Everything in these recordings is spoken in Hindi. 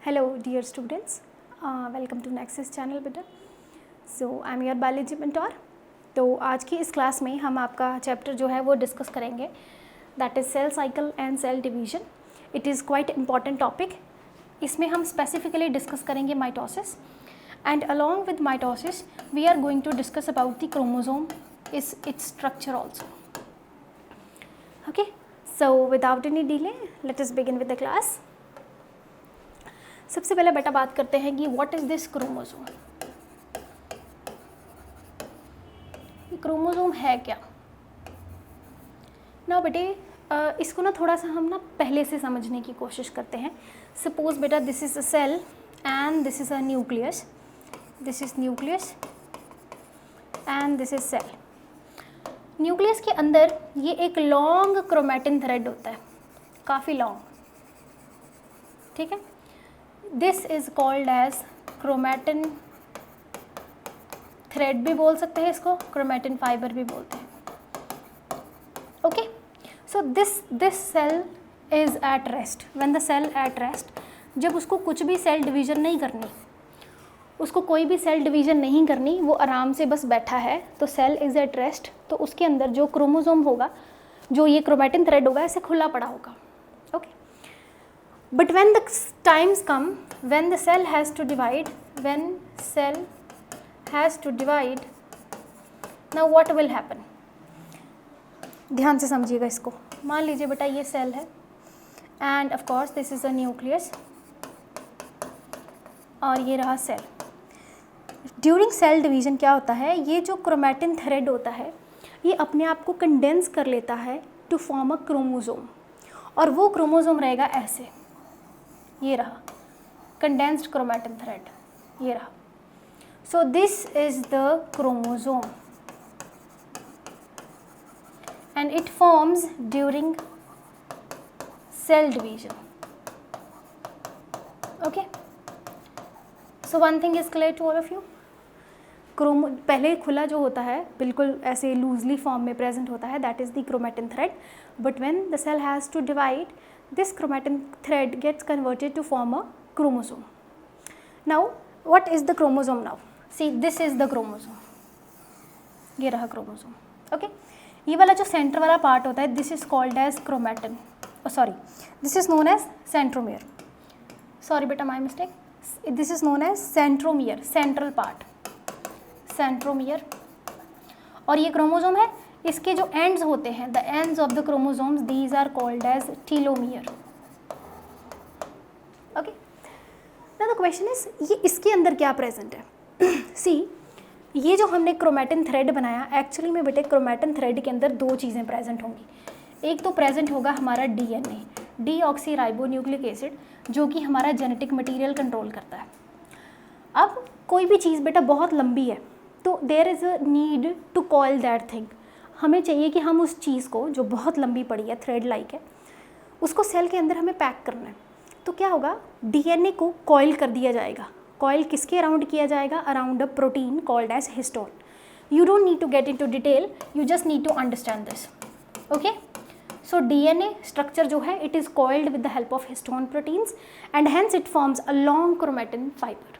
Hello dear students, welcome to Nexus channel बेटा. So I am your biology mentor. तो आज की इस क्लास में हम आपका चैप्टर जो है वो डिस्कस करेंगे, that is cell cycle and cell division. It is quite important topic. इसमें हम स्पेसिफिकली डिस्कस करेंगे mitosis, and along with mitosis we are going to discuss about the chromosome is its structure also. Okay, so without any delay let us begin with the class. सबसे पहले बेटा बात करते हैं कि what is this chromosome. Chromosome है क्या ना बेटे. इसको ना थोड़ा सा हम ना पहले से समझने की कोशिश करते हैं. सपोज बेटा this is a cell and this is a nucleus. This is nucleus and this is cell. Nucleus के अंदर ये एक लॉन्ग क्रोमैटिन थ्रेड होता है, काफ़ी लॉन्ग. ठीक है, this is called as chromatin thread भी बोल सकते हैं इसको, क्रोमैटिन फाइबर भी बोलते हैं. Okay, so this cell is at rest. When the cell at rest, जब उसको कुछ भी सेल डिवीज़न नहीं करनी, उसको कोई भी सेल डिवीज़न नहीं करनी, वो आराम से बस बैठा है, तो सेल इज़ एट रेस्ट. तो उसके अंदर जो क्रोमोसोम होगा, जो ये क्रोमैटिन थ्रेड होगा, ऐसे खुला पड़ा होगा. Okay, but when the times come when the cell has to divide, now what will happen. ध्यान से समझिएगा इसको. मान लीजिए बेटा ये सेल है and of course this is a nucleus और ये रहा सेल. ड्यूरिंग सेल डिवीज़न क्या होता है, ये जो क्रोमैटिन थ्रेड होता है ये अपने आप को कंडेंस कर लेता है टू फॉर्म अ क्रोमोसोम. और वो क्रोमोसोम रहेगा ऐसे, ये रहा कंडेंस्ड क्रोमैटिन थ्रेड, ये रहा. So this is the chromosome and it forms during cell division. Okay, so one thing is clear to all of you. पहले खुला जो होता है बिल्कुल ऐसे लूजली फॉर्म में प्रेजेंट होता है, that is the chromatin thread. But when the cell has to divide, this chromatin thread gets converted to form a chromosome. Now what is the chromosome now? See, this is the chromosome. ये रहा chromosome. Okay, ये वाला जो सेंटर वाला पार्ट होता है, this is called as chromatin. Oh sorry, this is known as centromere. Sorry beta, my mistake. This is known as centromere, central part, centromere. और ये क्रोमोसोम है, इसके जो एंड्स होते हैं, the ends of the chromosomes, these are called as telomere. Okay, now the question is, ये इसके अंदर क्या प्रेजेंट है. सी, ये जो हमने क्रोमैटिन थ्रेड बनाया, एक्चुअली में बेटे क्रोमैटिन थ्रेड के अंदर दो चीज़ें प्रेजेंट होंगी. एक तो प्रेजेंट होगा हमारा डीएनए, डीऑक्सीराइबोन्यूक्लिक एसिड, जो कि हमारा जेनेटिक मटेरियल कंट्रोल करता है. अब कोई भी चीज़ बेटा बहुत लंबी है, तो there is a need to coil that thing. हमें चाहिए कि हम उस चीज़ को जो बहुत लंबी पड़ी है, थ्रेड लाइक है, उसको सेल के अंदर हमें पैक करना है. तो क्या होगा, डीएनए को कॉइल कर दिया जाएगा. कॉइल किसके अराउंड किया जाएगा, around a protein called as histone. You don't need to get into detail, you just need to understand this. Okay, so DNA structure जो है, it is coiled with the help of histone proteins and hence it forms a long chromatin fibre.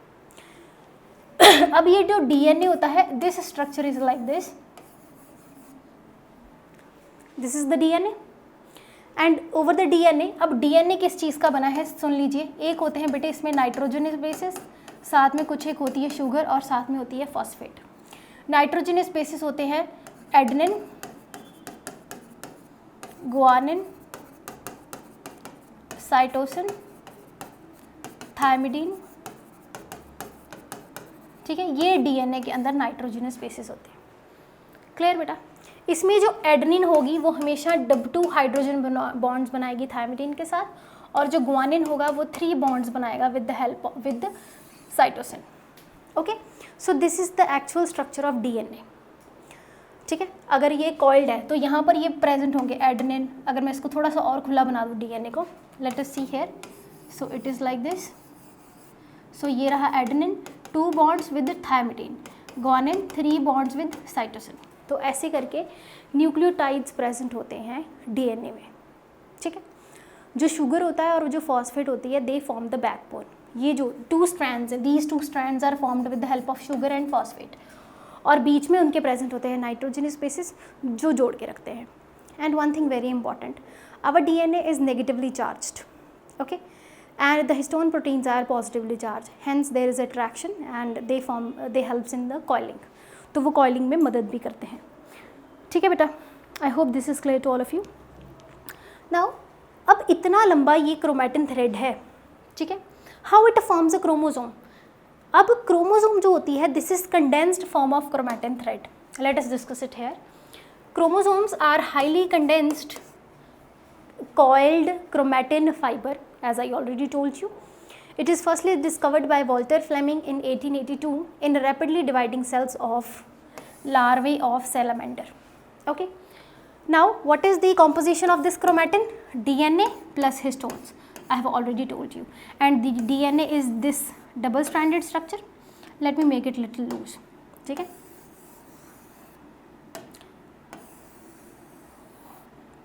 अब ये जो डीएनए होता है, this structure is like this. This is the DNA and over the DNA. अब डीएनए किस चीज़ का बना है, सुन लीजिए. एक होते हैं बेटे इसमें नाइट्रोजनस बेसिस, साथ में कुछ एक होती है शुगर और साथ में होती है फॉस्फेट. नाइट्रोजनस बेसिस होते हैं एडेनिन, गुआनिन, साइटोसिन, थायमिडीन. ठीक है, ये डीएनए के अंदर नाइट्रोजनस बेसिस होते हैं. क्लियर बेटा. इसमें जो एडेनिन होगी वो हमेशा डब2 हाइड्रोजन बॉन्ड्स बनाएगी थायमिडीन के साथ, और जो गुआनिन होगा वो 3 बॉन्ड्स बनाएगा with the help with cytosine. Okay, so this is the actual structure of DNA. ठीक है, अगर ये कॉइल्ड है तो यहाँ पर ये प्रेजेंट होंगे एडेनिन. अगर मैं इसको थोड़ा सा और खुला बना दूँ डीएनए को, let us see here. So it is like this. So ये रहा adenine, 2 bonds with thymidine, guanine 3 bonds with cytosine. तो ऐसे करके न्यूक्लियोटाइड्स प्रेजेंट होते हैं डीएनए में. ठीक है, जो शुगर होता है और जो फॉस्फेट होती है, दे फॉर्म द बैकबोन. ये जो 2 strands हैं, these 2 strands are formed with the help of sugar and phosphate, और बीच में उनके प्रेजेंट होते हैं नाइट्रोजनस बेसिस जो जोड़ के रखते हैं. And one thing very important, our DNA is negatively charged, okay, and the histone proteins are positively charged, hence there is attraction and they helps in the coiling. तो वो coiling में मदद भी करते हैं. ठीक है बेटा, I hope this is clear to all of you. Now अब इतना लंबा ये क्रोमैटिन थ्रेड है, ठीक है. How it forms a chromosome? अब क्रोमोसोम जो होती है, this is condensed form of chromatin thread. Let us discuss it here. Chromosomes are highly condensed coiled chromatin fiber, as I already told you. It is firstly discovered by Walter Fleming in 1882 in rapidly dividing cells of larvae of salamander. Okay. Now, what is the composition of this chromatin? DNA plus histones. I have already told you. And the DNA is this double-stranded structure. Let me make it little loose. ठीक है.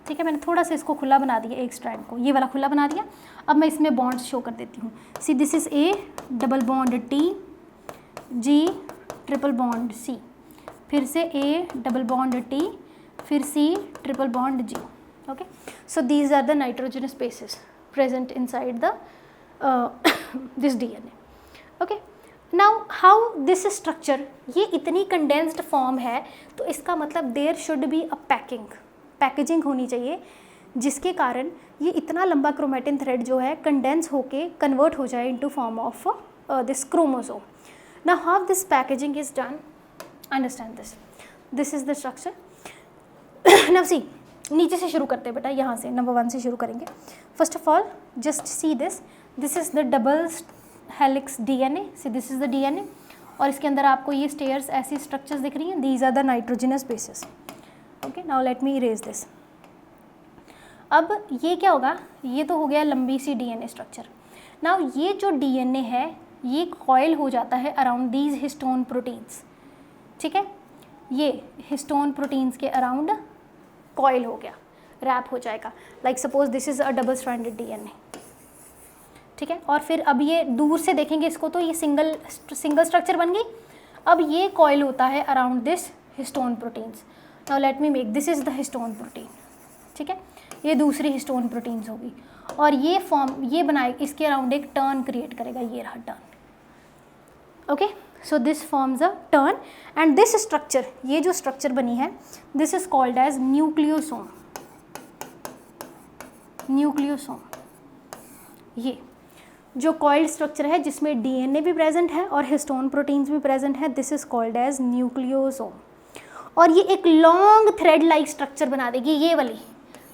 ठीक है, मैंने थोड़ा सा इसको खुला बना दिया, एक स्ट्रैंड को ये वाला खुला बना दिया. अब मैं इसमें बॉन्ड्स शो कर देती हूँ. See this is A double bond T, G triple bond C, फिर से ए डबल बॉन्ड टी, फिर C triple bond G. Okay, so these are the nitrogenous spaces present inside the this DNA. Okay, now how this structure, ये इतनी कंडेंस्ड फॉर्म है तो इसका मतलब there should be a packaging होनी चाहिए जिसके कारण ये इतना लंबा क्रोमैटिन थ्रेड जो है कंडेंस होके कन्वर्ट हो जाए into form of this chromosome. Now how this packaging is done, understand this is the structure. Now see, नीचे से शुरू करते हैं बेटा, यहाँ से नंबर 1 से शुरू करेंगे. First of all just see this is the double helix DNA. See this is the DNA, और इसके अंदर आपको ये स्टेयर्स ऐसी स्ट्रक्चर्स दिख रही हैं. These are the nitrogenous bases. Okay, now let me erase this. अब ये क्या होगा, ये तो हो गया लंबी सी DNA स्ट्रक्चर. नाउ ये जो DNA है ये कॉइल हो जाता है अराउंड दीज हिस्टोन प्रोटीन्स. ठीक है, ये हिस्टोन प्रोटीन्स के अराउंड कॉइल हो गया, रैप हो जाएगा. Like suppose this is a double stranded DNA. ठीक है, और फिर अब ये दूर से देखेंगे इसको तो ये सिंगल स्ट्रक्चर बन गई. अब ये कॉइल होता है around this histone proteins. Now let me make, this is the histone protein. ठीक है, ये दूसरी हिस्टोन प्रोटीन्स होगी और ये फॉर्म ये बनाए इसके अराउंड एक टर्न क्रिएट करेगा. ये रहा turn. Okay, so this forms a turn and this structure, ये जो स्ट्रक्चर बनी है this is called as nucleosome. Nucleosome ये जो कॉइल्ड स्ट्रक्चर है जिसमें DNA भी प्रेजेंट है और हिस्टोन प्रोटीन्स भी प्रेजेंट है, this is called as nucleosome. और ये एक लॉन्ग थ्रेड लाइक स्ट्रक्चर बना देगी ये वाली.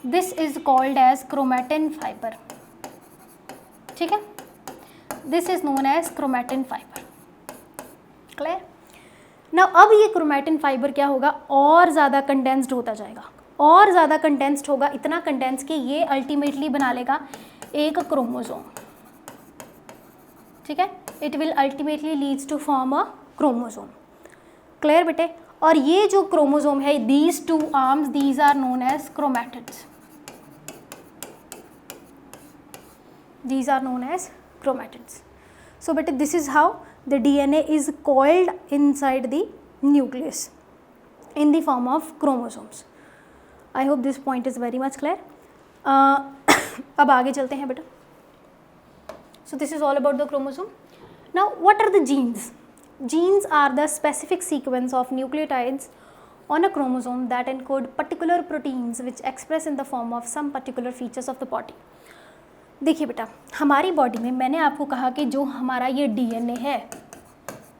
This is called as chromatin fibre. ठीक है, this is known as chromatin fibre. Clear. Now अब ये क्रोमैटिन फाइबर क्या होगा, और ज़्यादा कंडेंस्ड होता जाएगा, और ज़्यादा कंडेंस्ड होगा, इतना कंडेंस कि ये अल्टीमेटली बना लेगा एक क्रोमोसोम. ठीक है, it will ultimately leads to form a chromosome. Clear बेटे. और ये जो क्रोमोसोम है, these 2 arms, these are known as chromatids. These are known as chromatids. So but this is how the DNA is coiled inside the nucleus in the form of chromosomes. I hope this point is very much clear. अब आगे चलते हैं बेटा. So this is all about the chromosome. Now what are the genes? Genes are the specific sequence of nucleotides on a chromosome that encode particular proteins which express in the form of some particular features of the body. देखिए बेटा, हमारी बॉडी में मैंने आपको कहा कि जो हमारा ये DNA है,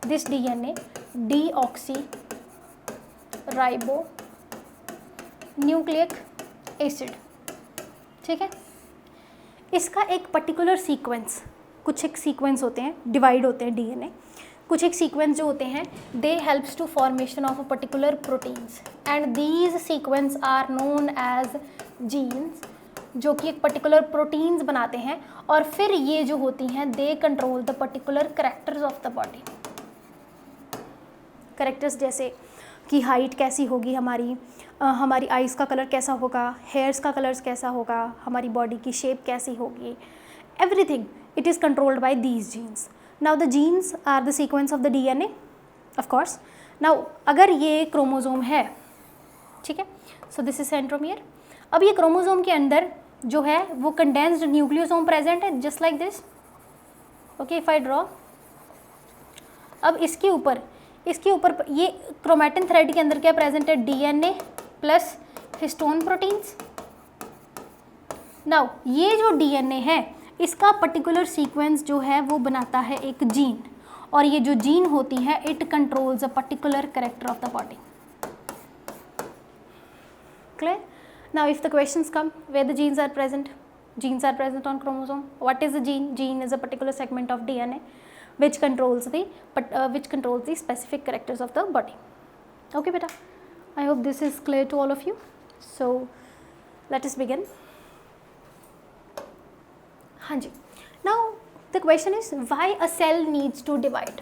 this DNA deoxy ribo nucleic acid. ठीक है, इसका एक पर्टिकुलर सीक्वेंस, कुछ एक सीक्वेंस होते हैं, डिवाइड होते हैं DNA, कुछ एक सीक्वेंस जो होते हैं they helps to formation of a particular proteins and these sequence are known as genes, जो कि एक पर्टिकुलर प्रोटीन्स बनाते हैं. और फिर ये जो होती हैं they control the particular characters of the body. Characters जैसे कि हाइट कैसी होगी हमारी, हमारी आइज़ का कलर कैसा होगा, हेयर्स का कलर कैसा होगा, हमारी बॉडी की शेप कैसी होगी, everything it is controlled by these genes. Now the genes are the sequence of the DNA, of course. Now अगर ये क्रोमोसोम है, ठीक है, सो दिस इज सेंट्रोमियर. अब ये क्रोमोसोम के अंदर जो है वो कंडेंस्ड न्यूक्लियोसोम प्रेजेंट है, just like this. Okay, if I draw, अब इसके ऊपर ये क्रोमैटिन थ्रेड के अंदर क्या प्रेजेंट है, DNA plus histone proteins. Now ये जो डीएनए है इसका पर्टिकुलर सीक्वेंस जो है वो बनाता है एक जीन, और ये जो जीन होती है it controls a particular character of the body. Clear? Now if the questions come where the genes are present on chromosome. What is a gene? Gene is a particular segment of DNA which controls the specific characters of the body. Okay beta, I hope this is clear to all of you. So let us begin. हाँ जी. Now the question is why a cell needs to divide,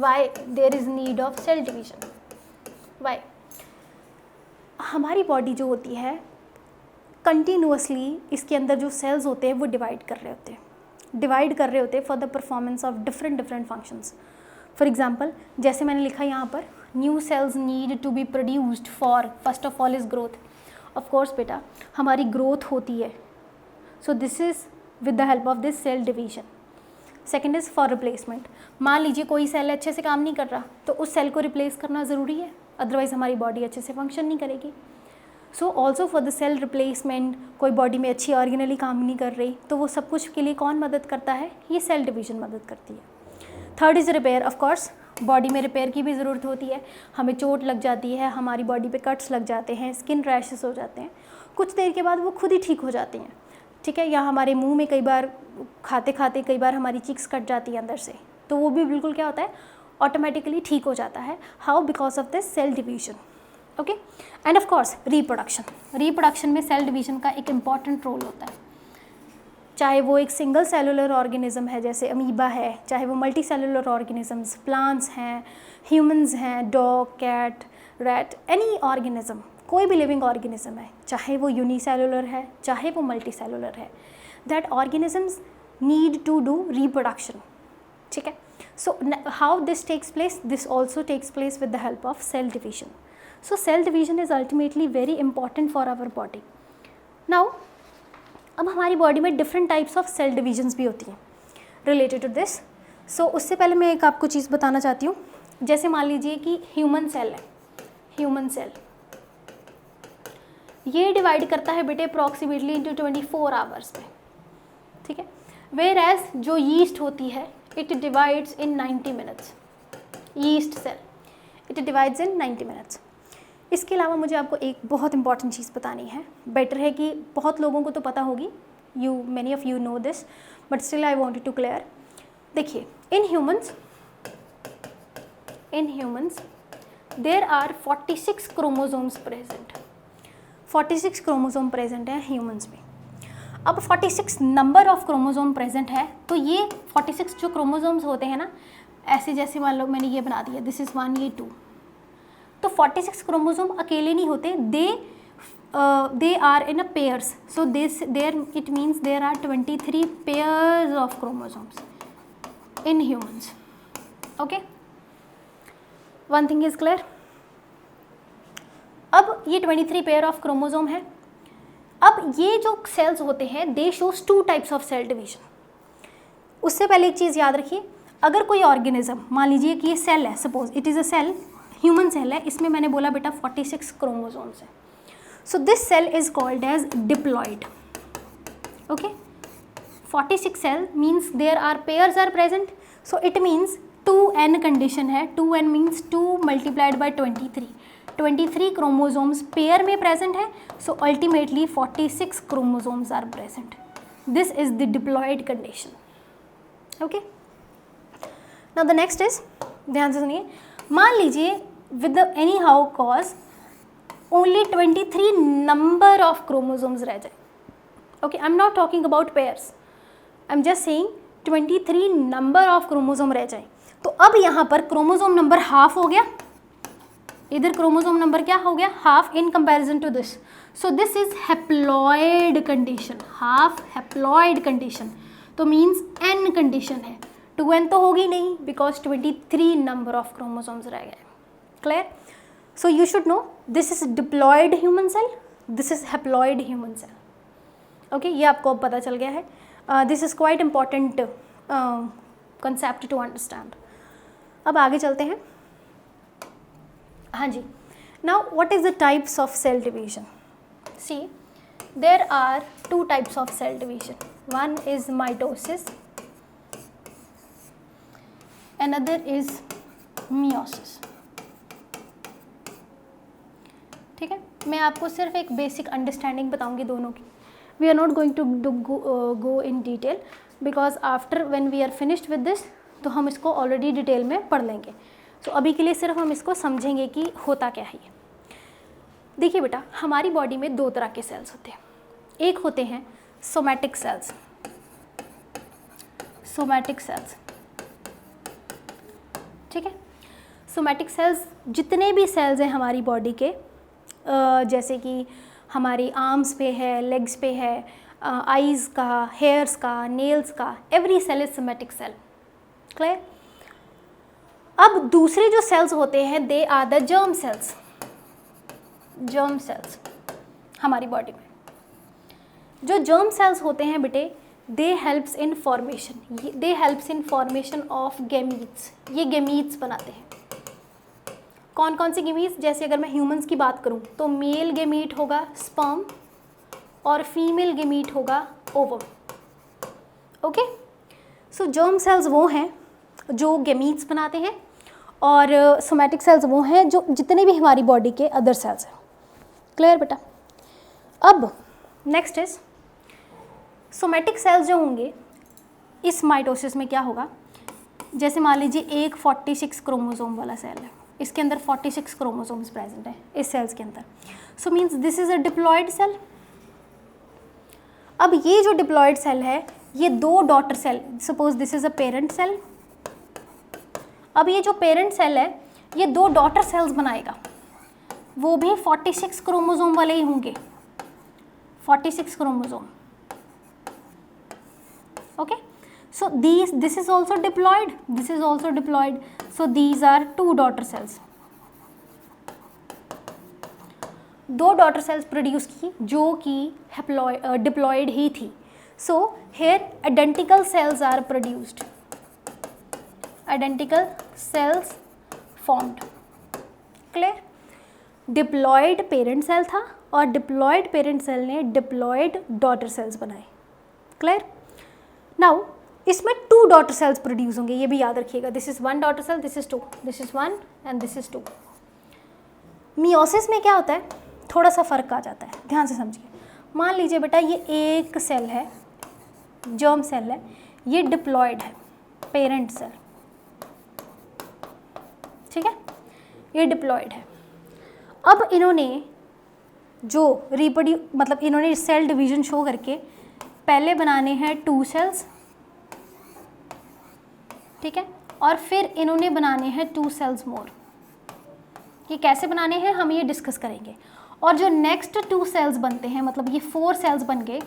why there is need of cell division, why? हमारी बॉडी जो होती है कंटिन्यूसली इसके अंदर जो सेल्स होते हैं वो डिवाइड कर रहे होते हैं for the performance of different functions. For example जैसे मैंने लिखा यहाँ पर, new cells need to be produced for first of all is growth. Of course बेटा हमारी ग्रोथ होती है, so this is with the help of this cell division. Second is for replacement. मान लीजिए कोई सेल अच्छे से काम नहीं कर रहा तो उस सेल को रिप्लेस करना ज़रूरी है, अदरवाइज़ हमारी बॉडी अच्छे से फंक्शन नहीं करेगी. So also for the cell replacement, कोई बॉडी में अच्छी ऑर्गेनली काम नहीं कर रही तो वो सब कुछ के लिए कौन मदद करता है, ये सेल डिवीजन मदद करती है. Third is repair. Of course body में रिपेयर की भी ज़रूरत होती है, हमें चोट लग जाती है, हमारी बॉडी पे कट्स लग जाते हैं, स्किन रैशेस हो जाते हैं, कुछ देर के बाद वो खुद ही ठीक हो जाती हैं. ठीक है, या हमारे मुंह में कई बार खाते खाते कई बार हमारी चीक्स कट जाती है अंदर से, तो वो भी बिल्कुल क्या होता है, ऑटोमेटिकली ठीक हो जाता है. How? Because of this cell division. Okay, and of course reproduction में सेल डिवीजन का एक इम्पॉर्टेंट रोल होता है. चाहे वो एक सिंगल सेलुलर ऑर्गेनिज्म है जैसे अमीबा है, चाहे वो मल्टी सेलुलर ऑर्गेनिजम्स, प्लांट्स हैं, ह्यूमंस हैं, dog, cat, rat, any organism, कोई भी लिविंग ऑर्गेनिज्म है, चाहे वो यूनिसेलुलर है चाहे वो मल्टी सेलुलर है, that organisms need to do reproduction. ठीक है, so how this takes place? This also takes place with the help of cell division. So cell division is ultimately very important for our body. Now अब हमारी बॉडी में different types of cell divisions भी होती हैं रिलेटेड टू दिस. सो उससे पहले मैं एक आपको चीज़ बताना चाहती हूँ. जैसे मान लीजिए कि ह्यूमन सेल है, ह्यूमन सेल ये डिवाइड करता है बेटे अप्रॉक्सीमेटली इंटू 24 आवर्स में. ठीक है, वेयर एज जो यीस्ट होती है it divides in 90 minutes. Yeast cell it divides in 90 minutes. इसके अलावा मुझे आपको एक बहुत इंपॉर्टेंट चीज़ बतानी है. बेटर है कि बहुत लोगों को तो पता होगी, many of you know this, but still I wanted to clear. देखिए, in humans there are 46 chromosomes present. 46 chromosome present हैं ह्यूमंस में. अब 46 नंबर ऑफ क्रोमोसोम प्रेजेंट है, तो ये 46 जो क्रोमोसोम्स होते हैं ना, ऐसे जैसे मान लो मैंने ये बना दिया, दिस इज़ 1, ये 2, तो 46 क्रोमोसोम अकेले नहीं होते, they are in a pairs. So there it means there are 23 pairs of chromosomes in humans. Okay, one thing is clear. अब ये 23 पेयर ऑफ क्रोमोसोम है. अब ये जो सेल्स होते हैं they shows 2 types of cell division. उससे पहले एक चीज़ याद रखिए, अगर कोई ऑर्गेनिज्म, मान लीजिए कि ये सेल है, suppose it is a cell, human cell है, इसमें मैंने बोला बेटा 46 क्रोमोसोम्स है. So this cell is called as diploid. Okay, 46 cell means there are pairs are present, so it means 2n condition है. 2n means 2 multiplied by 23 chromosomes pair में प्रेजेंट है. So ultimately 46 chromosomes are present. This is the diploid condition. Okay, now the next is, ध्यान से सुनिए, मान लीजिए with the anyhow cause only 23 number of chromosomes रह जाए. Okay, I'm not talking about pairs, I'm just saying 23 number of chromosome रह जाए. तो अब यहाँ पर क्रोमोसोम नंबर हाफ हो गया, इधर क्रोमोसोम नंबर क्या हो गया, half in comparison to this. So this is haploid condition, half haploid condition. तो मीन्स n कंडीशन है, 2n तो होगी नहीं बिकॉज 23 नंबर ऑफ क्रोमोसोम्स रह गए. Clear? So you should know this is diploid human cell, this is haploid human cell. Okay, ये आपको अब पता चल गया है. This is quite important concept to understand. अब आगे चलते हैं. हाँ जी, now what is the types of cell division? See, there are 2 types of cell division. One is mitosis, another is meiosis. ठीक है, मैं आपको सिर्फ एक बेसिक अंडरस्टैंडिंग बताऊंगी दोनों की. We are not going to go in detail because after when we are finished with this तो हम इसको ऑलरेडी डिटेल में पढ़ लेंगे. सो अभी के लिए सिर्फ हम इसको समझेंगे कि होता क्या है ये. देखिए बेटा, हमारी बॉडी में 2 तरह के सेल्स होते हैं. एक होते हैं सोमैटिक सेल्स. सोमैटिक सेल्स, ठीक है. सोमैटिक सेल्स जितने भी सेल्स हैं हमारी बॉडी के, जैसे कि हमारी आर्म्स पे है, लेग्स पे है, आईज़ का, हेयर्स का, नेल्स का, every cell is somatic cell. Clear? अब दूसरे जो सेल्स होते हैं they are the germ cells. Germ cells हमारी बॉडी में जो जर्म सेल्स होते हैं बेटे, they helps in formation of gametes. ये गैमीट्स बनाते हैं. कौन कौन से गैमीट्स? जैसे अगर मैं ह्यूमंस की बात करूं तो मेल गैमीट होगा स्पर्म और फीमेल गैमीट होगा ओवम. ओके, सो जर्म सेल्स वो हैं जो गैमीट्स बनाते हैं और सोमैटिक सेल्स वो हैं जो जितने भी हमारी बॉडी के अदर सेल्स हैं. क्लियर बेटा? अब नेक्स्ट इज सोमैटिक सेल्स जो होंगे इस माइटोसिस में क्या होगा. जैसे मान लीजिए एक 46 क्रोमोसोम वाला सेल है, इसके अंदर 46 क्रोमोसोम्स प्रेजेंट है इस सेल्स के अंदर. So means this is a diploid cell. अब ये जो डिप्लॉयड सेल है ये 2 daughter cell, suppose this is a parent cell. अब ये जो पेरेंट सेल है ये 2 डॉटर सेल्स बनाएगा, वो भी 46 क्रोमोसोम वाले ही होंगे. 46 chromosome. Okay, so this is also diploid, this is also diploid, so these are 2 daughter cells. 2 daughter cells produce की जो कि डिप्लॉयड ही थी. so here identical cells are produced, identical cells formed. clear? Diploid parent cell था और डिप्लॉयड पेरेंट सेल ने डिप्लॉयड डॉटर सेल्स बनाए. क्लियर? नाउ इसमें 2 डॉटर सेल्स प्रोड्यूस होंगे, ये भी याद रखिएगा. This is 1 daughter cell, this is 2, this is 1 and this is 2. Meiosis में क्या होता है, थोड़ा सा फ़र्क आ जाता है, ध्यान से समझिए. मान लीजिए बेटा ये एक सेल है, जर्म सेल है, ये डिप्लॉयड है, पेरेंट सेल. ठीक है, ये डिप्लॉयड है. अब इन्होंने जो मतलब इन्होंने सेल डिवीजन शो करके पहले बनाने हैं 2 सेल्स, ठीक है, और फिर इन्होंने बनाने हैं 2 सेल्स मोर. ये कैसे बनाने हैं हम ये डिस्कस करेंगे. और जो नेक्स्ट 2 सेल्स बनते हैं, मतलब ये 4 सेल्स बन गए,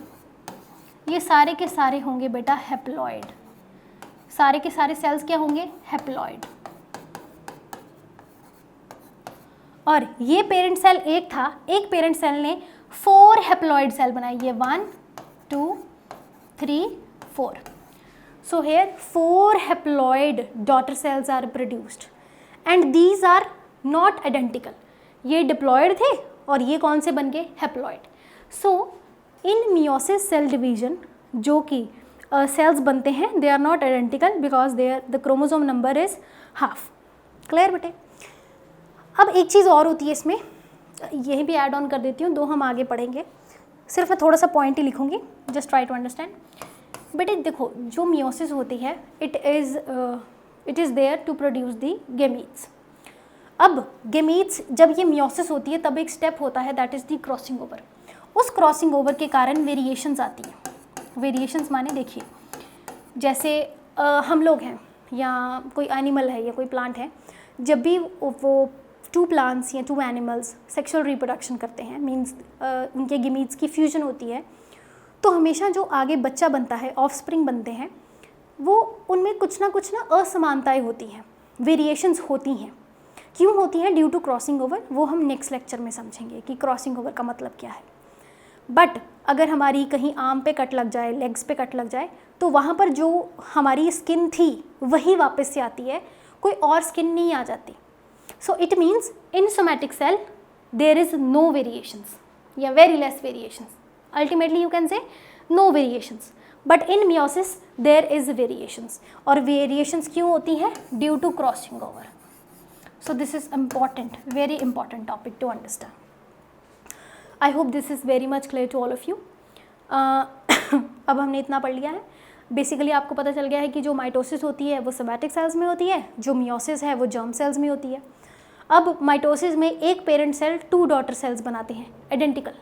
ये सारे के सारे होंगे बेटा हैप्लॉयड. सारे के सारे सेल्स क्या होंगे? हैप्लॉयड. और ये पेरेंट सेल एक था, एक पेरेंट सेल ने 4 हैप्लॉयड सेल बनाए. ये 1 2 3 4. So here 4 haploid daughter cells are produced and these are not identical. ये diploid थे और ये कौन से बन गए? Haploid. So in meiosis cell division जो कि cells बनते हैं they are not identical because the chromosome number is half. Clear बेटे? अब एक चीज़ और होती है इसमें, यही भी ऐड ऑन कर देती हूँ, 2 हम आगे पढ़ेंगे. सिर्फ मैं थोड़ा सा पॉइंट ही लिखूँगी, जस्ट ट्राई टू अंडरस्टैंड. बेटे देखो, जो मियोसिस होती है it is there to produce the gametes. अब गैमीट्स जब ये मियोसिस होती है तब एक स्टेप होता है that is the crossing over. उस क्रॉसिंग ओवर के कारण वेरिएशंस आती हैं. वेरिएशंस माने देखिए, जैसे हम लोग हैं या कोई एनिमल है या कोई प्लांट है, जब भी वो 2 प्लांट्स या 2 एनिमल्स सेक्सुअल रिप्रोडक्शन करते हैं, मीन्स उनके गैमीट्स की फ्यूजन होती है, तो हमेशा जो आगे बच्चा बनता है, ऑफस्प्रिंग बनते हैं, वो उनमें कुछ ना असमानताएं होती हैं, वेरिएशंस होती हैं। क्यों होती हैं? Due to crossing over. वो हम नेक्स्ट लेक्चर में समझेंगे कि क्रॉसिंग ओवर का मतलब क्या है। बट अगर हमारी कहीं आर्म पे कट लग जाए, लेग्स पे कट लग जाए, तो वहाँ पर जो हमारी स्किन थी वही वापस से आती है, कोई और स्किन नहीं आ जाती। So it means in somatic cell there is no variations या very less variations. Ultimately you can say no variations, but in meiosis there is variations. और वेरिएशंस क्यों होती हैं? Due to crossing over. So this is important, very important topic to understand. I hope this is very much clear to all of you. अब हमने इतना पढ़ लिया है। बेसिकली आपको पता चल गया है कि जो माइटोसिस होती है वो सोमैटिक सेल्स में होती है, जो मियोसिस है वो जर्म सेल्स में होती है। अब माइटोसिस में एक पेरेंट सेल 2 डॉटर सेल्स बनाते हैं identical,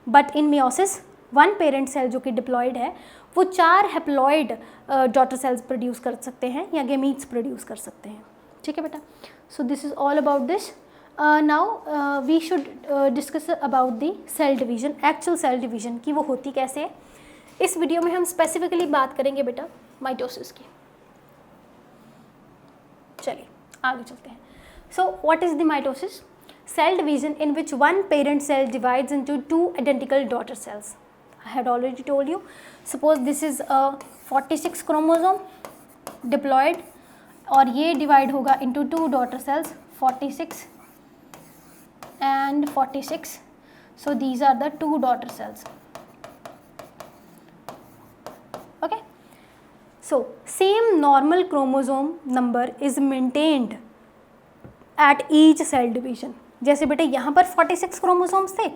but in meiosis 1 parent cell जो कि डिप्लॉयड है वो 4 हैप्लॉइड डॉटर सेल्स प्रोड्यूस कर सकते हैं या गेमीट्स प्रोड्यूस कर सकते हैं। ठीक है बेटा, so this is all about this. Now we should discuss about the cell division, actual cell division की वो होती कैसे है। इस वीडियो में हम स्पेसिफिकली बात करेंगे बेटा माइटोसिस की। चलिए आगे चलते हैं। So what is the mitosis? Cell division in which one parent cell divides into 2 identical daughter cells. I had already told you. Suppose this is a 46 chromosome diploid और ये divide होगा into 2 daughter cells 46 and 46. So these are the 2 daughter cells. Okay. So same normal chromosome number is maintained at each cell division. जैसे बेटे यहाँ पर 46 क्रोमोसोम्स थे,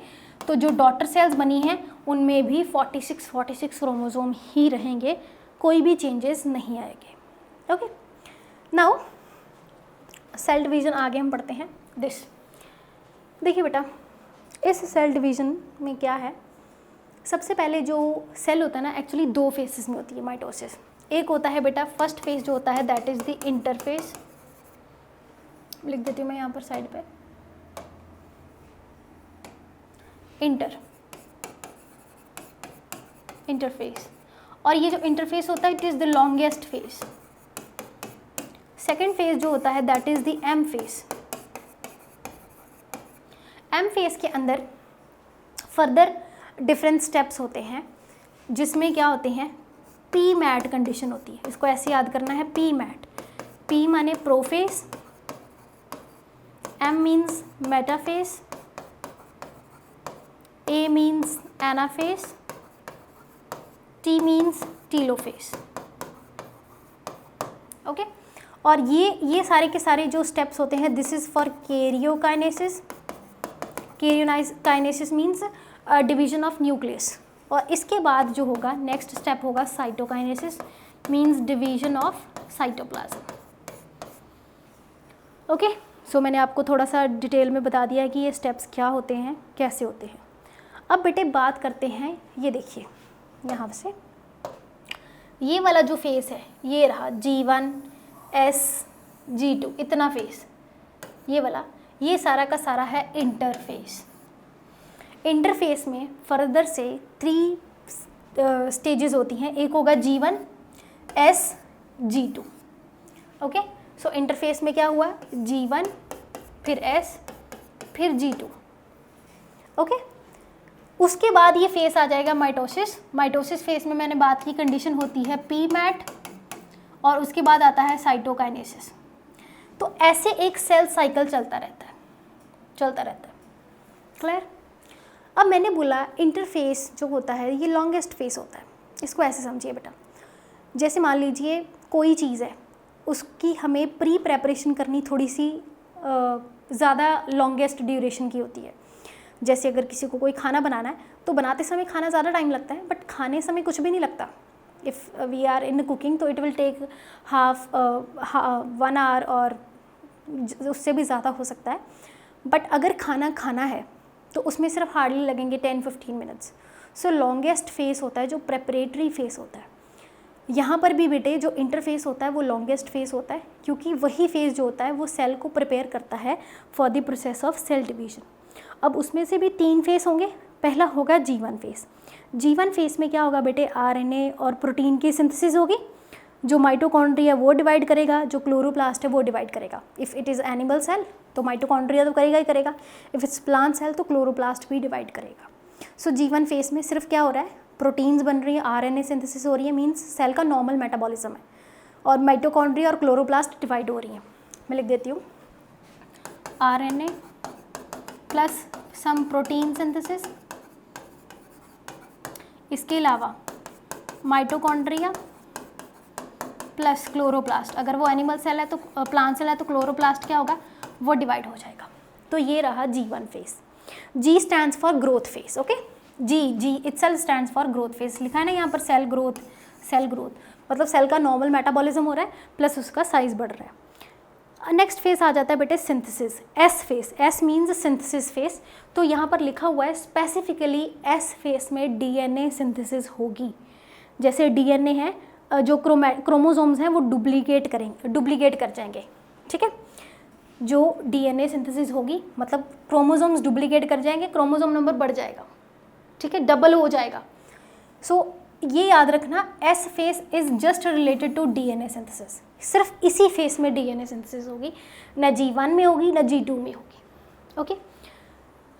तो जो डॉटर सेल्स बनी हैं उनमें भी 46 क्रोमोसोम ही रहेंगे, कोई भी चेंजेस नहीं आएंगे। ओके, नाउ सेल डिवीज़न आगे हम पढ़ते हैं। दिस देखिए बेटा, इस सेल डिवीज़न में क्या है, सबसे पहले जो सेल होता है ना, एक्चुअली 2 फेसेस में होती है माइटोसिस। एक होता है बेटा फर्स्ट फेज जो होता है दैट इज़ द इंटरफेस, लिख देती हूँ मैं यहाँ पर साइड पे, इंटरफेस। और ये जो इंटरफेस होता है it is the longest phase. Second phase जो होता है that is the M phase. M phase के अंदर फर्दर डिफरेंट स्टेप्स होते हैं जिसमें क्या होते हैं, पी मैट कंडीशन होती है। इसको ऐसे याद करना है, पी मैट। पी माने prophase, M means metaphase, A means anaphase, T means telophase. Okay, और ये सारे के सारे जो स्टेप्स होते हैं this is for karyokinesis. Karyokinesis means division of nucleus. और इसके बाद जो होगा नेक्स्ट स्टेप होगा cytokinesis, means division of cytoplasm. Okay, so मैंने आपको थोड़ा सा डिटेल में बता दिया है कि ये स्टेप्स क्या होते हैं, कैसे होते हैं। अब बेटे बात करते हैं, ये देखिए यहाँ से ये वाला जो फेस है ये रहा G1 S G2 इतना फेस, ये वाला, ये सारा का सारा है इंटरफेस। इंटरफेस में फर्दर से 3 स्टेजेस होती हैं। एक होगा G1 S G2। ओके, सो इंटरफेस में क्या हुआ, G1 फिर S फिर G2। ओके, उसके बाद ये फेस आ जाएगा माइटोसिस। माइटोसिस फेस में मैंने बात की कंडीशन होती है पी मैट और उसके बाद आता है साइटोकाइनेसिस। तो ऐसे एक सेल साइकिल चलता रहता है। क्लियर? अब मैंने बोला इंटरफेस जो होता है ये लॉन्गेस्ट फेस होता है। इसको ऐसे समझिए बेटा, जैसे मान लीजिए कोई चीज़ है, उसकी हमें प्री प्रेपरेशन करनी थोड़ी सी ज़्यादा लॉन्गेस्ट ड्यूरेशन की होती है। जैसे अगर किसी को कोई खाना बनाना है तो बनाते समय खाना ज़्यादा टाइम लगता है, बट खाने समय कुछ भी नहीं लगता। If we are in cooking तो इट विल टेक 1 आवर और उससे भी ज़्यादा हो सकता है। बट अगर खाना है तो उसमें सिर्फ हार्डली लगेंगे 10-15 मिनट्स। सो लॉन्गेस्ट फेस होता है जो प्रेपरेटरी फेस होता है। यहाँ पर भी बेटे जो इंटरफेस होता है वो लॉन्गेस्ट फेस होता है, क्योंकि वही फेस जो होता है वो सेल को प्रिपेयर करता है for the process of cell division. अब उसमें से भी 3 फेस होंगे, पहला होगा G1 फेस। G1 फेस में क्या होगा बेटे, RNA और प्रोटीन की सिंथेसिस होगी। जो माइटोकॉन्ड्रिया वो डिवाइड करेगा, जो क्लोरोप्लास्ट है वो डिवाइड करेगा। If it is animal cell तो माइटोकॉन्ड्रिया तो करेगा ही करेगा, इफ़ इट्स प्लांट सेल तो क्लोरोप्लास्ट भी डिवाइड करेगा। सो G1 फेस में सिर्फ क्या हो रहा है, प्रोटीन्स बन रही है, RNA सिंथेसिस हो रही है, मीन्स सेल का नॉर्मल मेटाबॉलिज्म है, और माइटोकॉन्ड्रिया और क्लोरोप्लास्ट डिवाइड हो रही हैं। मैं लिख देती हूँ RNA plus some protein synthesis, इसके अलावा माइटोकॉन्ड्रिया प्लस क्लोरोप्लास्ट। अगर वो एनिमल सेल है तो प्लांट सेल है तो क्लोरोप्लास्ट क्या होगा, वो डिवाइड हो जाएगा। तो ये रहा G1 phase. G stands for growth phase. Okay, G itself stands for growth phase. लिखा है ना यहाँ पर, सेल ग्रोथ मतलब सेल का नॉर्मल मेटाबॉलिज्म हो रहा है प्लस उसका साइज बढ़ रहा है। नेक्स्ट फेस आ जाता है बेटे synthesis, S face. S means synthesis face. तो यहाँ पर लिखा हुआ है स्पेसिफिकली S फेस में DNA सिंथेसिस होगी। जैसे DNA है, जो क्रोमोसोम्स हैं वो डुप्लीकेट कर जाएंगे, ठीक है। जो DNA सिंथेसिस होगी मतलब क्रोमोसोम्स डुप्लीकेट कर जाएंगे, क्रोमोसोम नंबर बढ़ जाएगा, ठीक है, डबल हो जाएगा। सो ये याद रखना, S phase is just related to DNA synthesis. सिर्फ इसी फेस में DNA सिंथेसिस होगी, ना G1 में होगी ना G2 में होगी। Okay,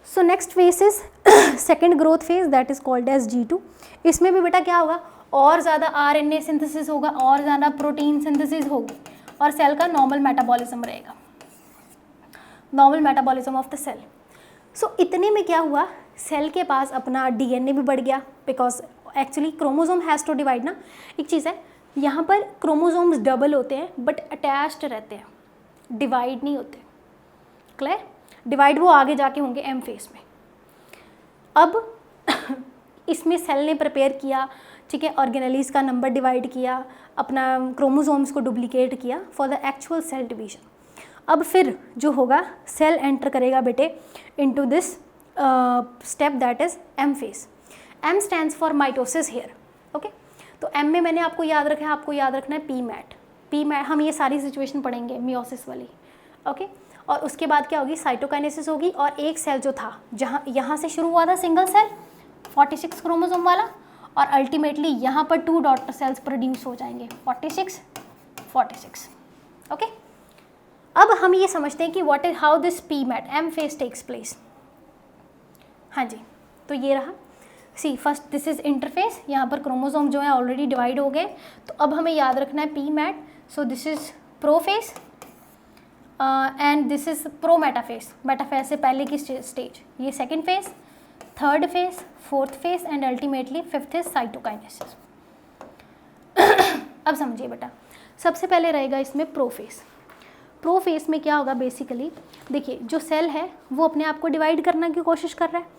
so next phase is second growth phase, that is called as G2। इसमें भी बेटा क्या होगा, और ज़्यादा RNA सिंथेसिस होगा, और ज़्यादा प्रोटीन सिंथेसिस होगी, और सेल का नॉर्मल मेटाबॉलिज्म रहेगा, normal metabolism of the cell. So इतने में क्या हुआ, सेल के पास अपना DNA भी बढ़ गया, because actually chromosome has to divide ना। एक चीज़ है, यहाँ पर क्रोमोसोम्स डबल होते हैं बट अटैच्ड रहते हैं, डिवाइड नहीं होते। क्लियर, डिवाइड वो आगे जाके होंगे M फेस में। अब इसमें सेल ने प्रिपेयर किया, ठीक है, ऑर्गेनेलीज का नंबर डिवाइड किया, अपना क्रोमोसोम्स को डुप्लीकेट किया for the actual cell division. अब फिर जो होगा, सेल एंटर करेगा बेटे into this step that is M phase. M stands for mitosis here. Okay, तो M में मैंने आपको याद रखा है, आपको याद रखना है PMAT। हम ये सारी सिचुएशन पढ़ेंगे मियोसिस वाली। ओके, और उसके बाद क्या होगी, साइटोकाइनेसिस होगी, और एक सेल जो था जहाँ यहाँ से शुरू हुआ था सिंगल सेल 46 क्रोमोसोम वाला, और अल्टीमेटली यहाँ पर 2 डॉटर सेल्स प्रोड्यूस हो जाएंगे 46। ओके, अब हम ये समझते हैं कि what is how this PMAT M phase takes place. हाँ जी, तो ये रहा, see first this is interphase, यहाँ पर क्रोमोसोम जो है ऑलरेडी डिवाइड हो गए। तो अब हमें याद रखना है PMAT। So this is prophase and this is prometaphase. Metaphase से पहले की स्टेज, ये second phase, third phase, fourth phase and ultimately fifth is cytokinesis. अब समझिए बेटा, सबसे पहले रहेगा इसमें प्रोफेस। प्रोफेस में क्या होगा, बेसिकली देखिए, जो सेल है वो अपने आप को डिवाइड करने की कोशिश कर रहा है।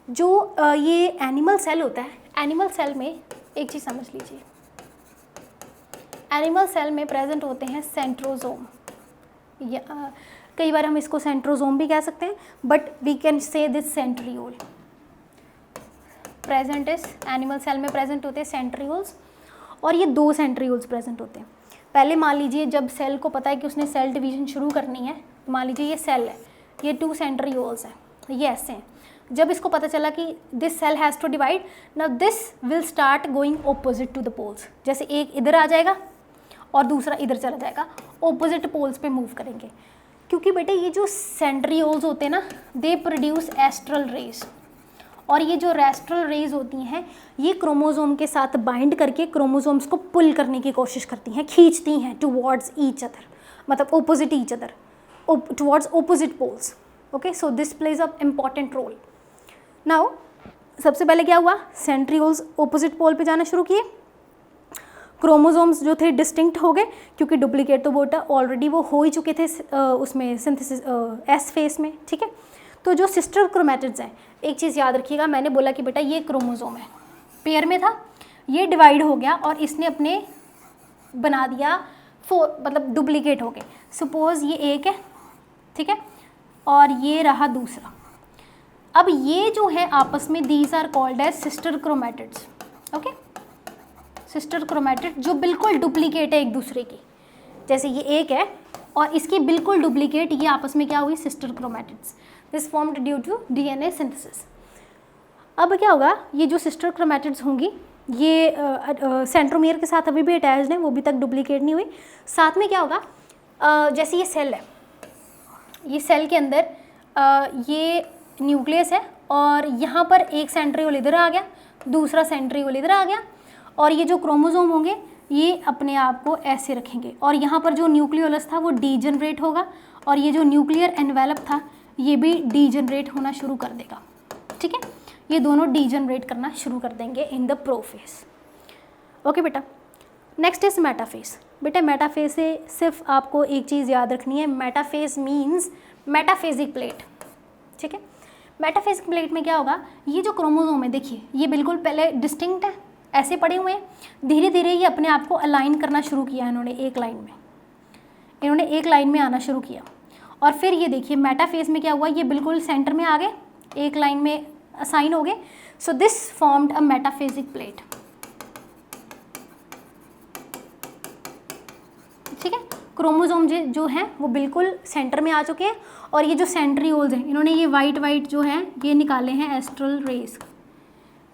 जो ये एनिमल सेल होता है, एनिमल सेल में एक चीज़ समझ लीजिए, एनिमल सेल में प्रेजेंट होते हैं सेंट्रोजोम, या कई बार हम इसको सेंट्रोजोम भी कह सकते हैं, but we can say this centriole present इस एनिमल सेल में प्रेजेंट होते हैं सेंट्रियोल्स, और ये 2 सेंट्रियोल्स प्रेजेंट होते हैं। पहले मान लीजिए जब सेल को पता है कि उसने सेल डिवीजन शुरू करनी है, मान लीजिए ये सेल है, ये 2 सेंट्रियोल्स हैं, ये ऐसे हैं। जब इसको पता चला कि this cell has to divide, now this will start going opposite to the poles. जैसे एक इधर आ जाएगा और दूसरा इधर चला जाएगा, ऑपोजिट पोल्स पे मूव करेंगे। क्योंकि बेटे ये जो सेंट्रियोल्स होते हैं ना, दे प्रोड्यूस एस्ट्रल रेज, और ये जो रेस्ट्रल रेज होती हैं ये क्रोमोसोम के साथ बाइंड करके क्रोमोसोम्स को पुल करने की कोशिश करती हैं, खींचती हैं टुवर्ड्स ईच अदर, मतलब opposite each other, towards opposite poles. Okay, so this plays a important role. Now सबसे पहले क्या हुआ, सेंट्रियोल्स ऑपोजिट पोल पे जाना शुरू किए, क्रोमोसोम्स जो थे डिस्टिंक्ट हो गए, क्योंकि डुप्लीकेट तो बोटा ऑलरेडी वो हो ही चुके थे उसमें सिंथेसिस S फेस में, ठीक है। तो जो सिस्टर क्रोमैटिड्स हैं, एक चीज़ याद रखिएगा, मैंने बोला कि बेटा ये क्रोमोसोम है, पेयर में था, ये डिवाइड हो गया और इसने अपने बना दिया 4, मतलब डुप्लीकेट हो गए। सपोज ये एक है, ठीक है, और ये रहा दूसरा। अब ये जो है आपस में, these are called as sister chromatids. Okay, sister chromatid जो बिल्कुल डुप्लीकेट है एक दूसरे की, जैसे ये एक है और इसकी बिल्कुल डुप्लीकेट, ये आपस में क्या हुई, sister chromatids. This formed due to DNA synthesis. अब क्या होगा, ये जो सिस्टर क्रोमैटिड्स होंगी ये सेंट्रोमियर के साथ अभी भी अटैच्ड हैं, वो अभी तक डुप्लीकेट नहीं हुई। साथ में क्या होगा, जैसे ये सेल है, ये सेल के अंदर ये न्यूक्लियस है और यहाँ पर एक सेंट्रियोल इधर आ गया, दूसरा सेंट्रियोल इधर आ गया, और ये जो क्रोमोसोम होंगे ये अपने आप को ऐसे रखेंगे, और यहाँ पर जो न्यूक्लियोलस था वो डीजनरेट होगा, और ये जो न्यूक्लियर एनवेलप था ये भी डीजनरेट होना शुरू कर देगा। ठीक है, ये दोनों डीजनरेट करना शुरू कर देंगे इन द प्रोफेज। ओके बेटा, नेक्स्ट इज मेटाफेज। बेटा मेटाफेज से सिर्फ आपको एक चीज़ याद रखनी है, मेटाफेज मीन्स मेटाफेजिक प्लेट। ठीक है, मेटाफेजिक प्लेट में क्या होगा, ये जो क्रोमोसोम है देखिए ये बिल्कुल पहले डिस्टिंक्ट है, ऐसे पड़े हुए हैं, धीरे धीरे ये अपने आप को अलाइन करना शुरू किया इन्होंने एक लाइन में, इन्होंने एक लाइन में आना शुरू किया, और फिर ये देखिए मेटाफेज में क्या हुआ, ये बिल्कुल सेंटर में आ गए, एक लाइन में असाइन हो गए। So this formed a metaphasic plate. ठीक है, क्रोमोसोम जो हैं वो बिल्कुल सेंटर में आ चुके हैं, और ये जो सेंट्रियोल्स हैं इन्होंने ये वाइट जो हैं ये निकाले हैं एस्ट्रल रेस,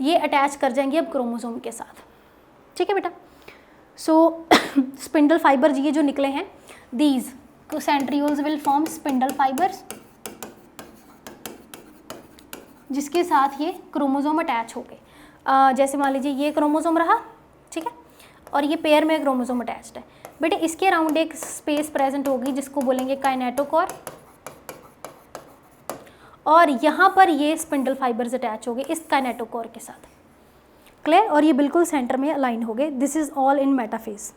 ये अटैच कर जाएंगे अब क्रोमोसोम के साथ। ठीक है बेटा, सो स्पिंडल फाइबर ये जो निकले हैं, these centrioles will form spindle fibres, जिसके साथ ये क्रोमोसोम अटैच हो गए। जैसे मान लीजिए ये क्रोमोसोम रहा, ठीक है, और ये पेयर में क्रोमोसोम अटैच्ड है। बेटे इसके अराउंड एक स्पेस प्रेजेंट होगी जिसको बोलेंगे काइनेटोकोर, और यहाँ पर ये स्पिंडल फाइबर्स अटैच हो गए इस काइनेटोकोर के साथ। क्लियर, और ये बिल्कुल सेंटर में अलाइन हो गए। This is all in metaphase.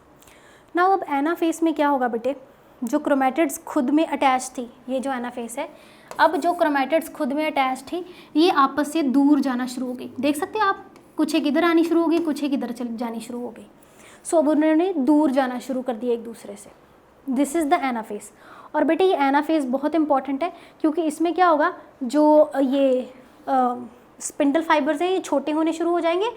Now अब एनाफेज में क्या होगा बेटे, जो क्रोमैटिड्स खुद में अटैच थी, ये जो एनाफेज है, अब जो क्रोमैटिड्स खुद में अटैच थी ये आपस से दूर जाना शुरू हो गई। देख सकते हैं आप, कुछ एक इधर आनी शुरू हो गई, कुछ एक इधर जानी शुरू हो गई। सो अब उन्होंने दूर जाना शुरू कर दिया एक दूसरे से। This is the anaphase. और बेटे ये एनाफेज बहुत इंपॉर्टेंट है, क्योंकि इसमें क्या होगा, जो ये स्पिंडल फाइबर्स हैं ये छोटे होने शुरू हो जाएंगे,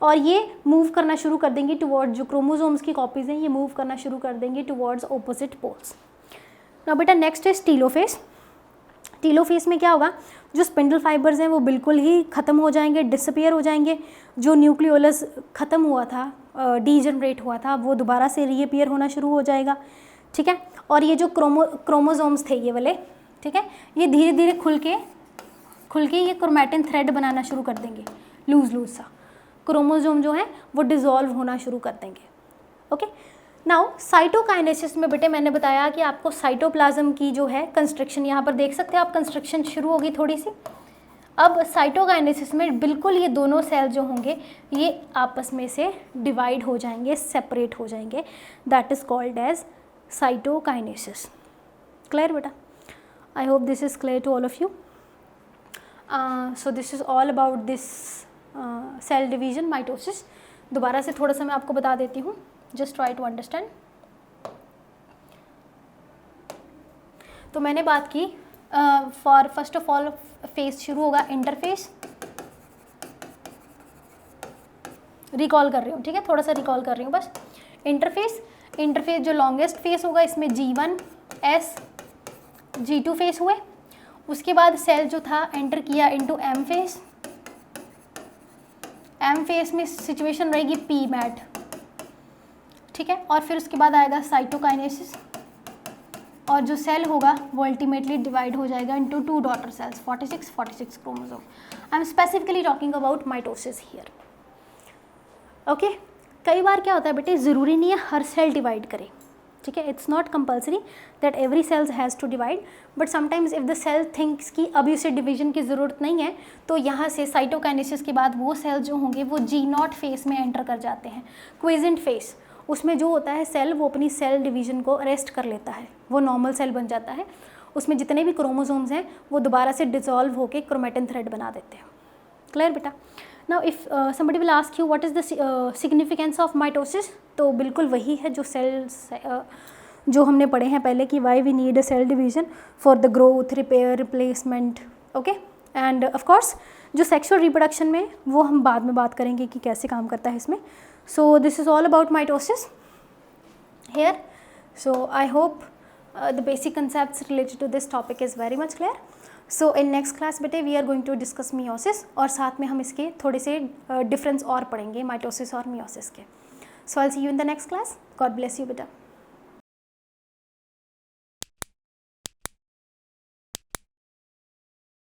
और ये मूव करना शुरू कर देंगे टुवर्ड, जो क्रोमोसोम्स की कॉपीज़ हैं ये मूव करना शुरू कर देंगे टुवर्ड्स ऑपोजिट पोल्स। नाउ बेटा नेक्स्ट इज टीलोफेज। टीलोफेज में क्या होगा, जो स्पिंडल फाइबर्स हैं वो बिल्कुल ही ख़त्म हो जाएंगे, डिसअपियर हो जाएंगे। जो न्यूक्लियोलस ख़त्म हुआ था, डीजनरेट हुआ था, वो दोबारा से रीअपियर होना शुरू हो जाएगा। ठीक है, और ये जो क्रोमोसोम्स थे ये वाले, ठीक है, ये धीरे धीरे खुल के ये क्रोमैटिन थ्रेड बनाना शुरू कर देंगे, लूज सा। क्रोमोसोम जो है वो डिज़ोल्व होना शुरू कर देंगे। ओके, नाउ साइटोकाइनेसिस में बेटे मैंने बताया कि आपको साइटोप्लाज्म की जो है कंस्ट्रक्शन, यहाँ पर देख सकते हैं आप, कंस्ट्रक्शन शुरू होगी थोड़ी सी। अब साइटोकाइनेसिस में बिल्कुल ये दोनों सेल जो होंगे ये आपस में से डिवाइड हो जाएंगे, सेपरेट हो जाएंगे। That is called as cytokinesis. Clear बेटा? I hope this is clear to all of you. So this is all about this cell division, mitosis. दोबारा से थोड़ा सा मैं आपको बता देती हूँ, जस्ट ट्राई टू अंडरस्टैंड। तो मैंने बात की for first of all phase शुरू होगा इंटरफेस। रिकॉल कर रही हूँ, ठीक है, थोड़ा सा रिकॉल कर रही हूँ बस। इंटरफेस जो लॉन्गेस्ट फेस होगा इसमें G1, S, G2 फेस हुए। उसके बाद सेल जो था एंटर किया into M phase. M face में सिचुएशन रहेगी P-मैट, ठीक है, और फिर उसके बाद आएगा साइटोकाइनेसिस, और जो सेल होगा वो अल्टीमेटली डिवाइड हो जाएगा into 2 daughter cells, 46 chromosome. I am specifically talking about mitosis here. Okay, कई बार क्या होता है बेटे, ज़रूरी नहीं है हर सेल डिवाइड करे, ठीक है, it's not compulsory that every cells has to divide, but sometimes if the cell thinks कि अभी उसे डिवीजन की ज़रूरत नहीं है, तो यहाँ से साइटोकाइनेसिस के बाद वो सेल जो होंगे वो G0 फेस में एंटर कर जाते हैं। क्विजेंट फेस, उसमें जो होता है सेल वो अपनी सेल डिवीजन को अरेस्ट कर लेता है, वो नॉर्मल सेल बन जाता है। उसमें जितने भी क्रोमोसोम्स हैं वो दोबारा से डिसॉल्व होकर क्रोमैटिन थ्रेड बना देते हैं। क्लियर बेटा? Now if somebody will ask you what is the significance of mitosis, तो बिल्कुल वही है जो सेल्स जो हमने पढ़े हैं पहले कि why we need a cell division for the growth, repair, replacement. Okay, and of course जो सेक्सुअल रिप्रोडक्शन में वो हम बाद में बात करेंगे कि कैसे काम करता है इसमें। सो this is all about mitosis here. So I hope the basic concepts related to this topic is very much clear. So in next class बेटे we are going to discuss meiosis, और साथ में हम इसके थोड़े से डिफरेंस और पढ़ेंगे माइटोसिस और मियोसिस के. So I will see you in the next class. God bless you बेटा.